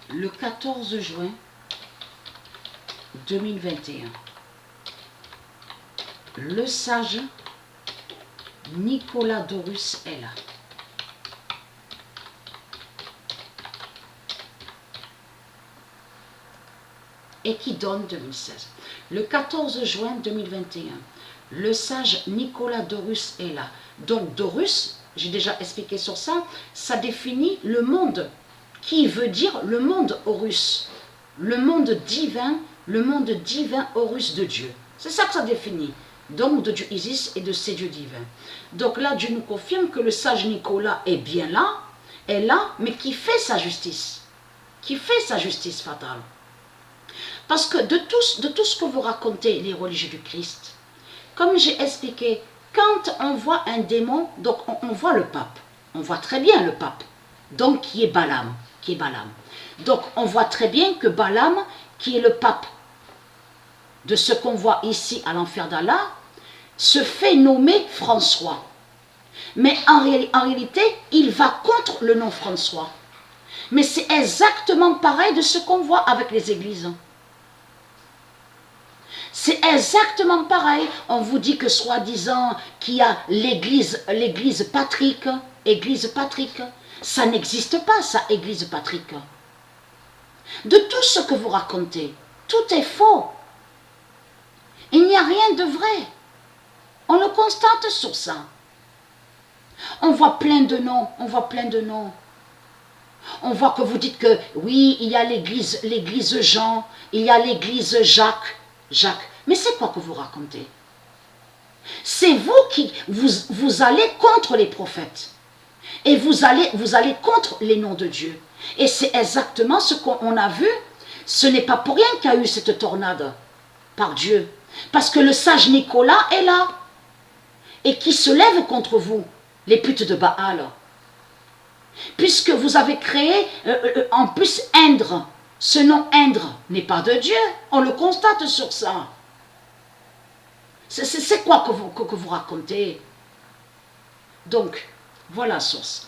le 14 juin 2021, le sage Nicolas Dorus est là. Et qui donne 2016. Le 14 juin 2021, le sage Nicolas Dorus est là. Donc Dorus, j'ai déjà expliqué sur ça, ça définit le monde, qui veut dire le monde Horus, le monde divin Horus de Dieu. C'est ça que ça définit. Donc de Dieu Isis et de ses dieux divins. Donc là, Dieu nous confirme que le sage Nicolas est bien là, est là, mais qui fait sa justice. Qui fait sa justice fatale. Parce que de tout ce que vous racontez, les religieux du Christ, comme j'ai expliqué, quand on voit un démon, donc on voit le pape, on voit très bien le pape, donc qui est Balaam, Donc on voit très bien que Balaam, qui est le pape de ce qu'on voit ici à l'enfer d'Allah, se fait nommer François. Mais en réalité, il va contre le nom François. Mais c'est exactement pareil de ce qu'on voit avec les églises. C'est exactement pareil. On vous dit que soi-disant qu'il y a l'église Patrick. Ça n'existe pas, ça, église Patrick. De tout ce que vous racontez, tout est faux. Il n'y a rien de vrai. On le constate sur ça. On voit plein de noms, on voit que vous dites que oui, il y a l'église Jean, il y a l'église Jacques. Mais c'est quoi que vous racontez? C'est vous qui vous allez contre les prophètes. Et vous allez contre les noms de Dieu. Et c'est exactement ce qu'on a vu. Ce n'est pas pour rien qu'il y a eu cette tornade par Dieu. Parce que le sage Nicolas est là. Et qui se lève contre vous, les putes de Baal. Puisque vous avez créé, en plus, Indre. Ce nom Indre n'est pas de Dieu. On le constate sur ça. C'est quoi que vous racontez? Donc, voilà la source.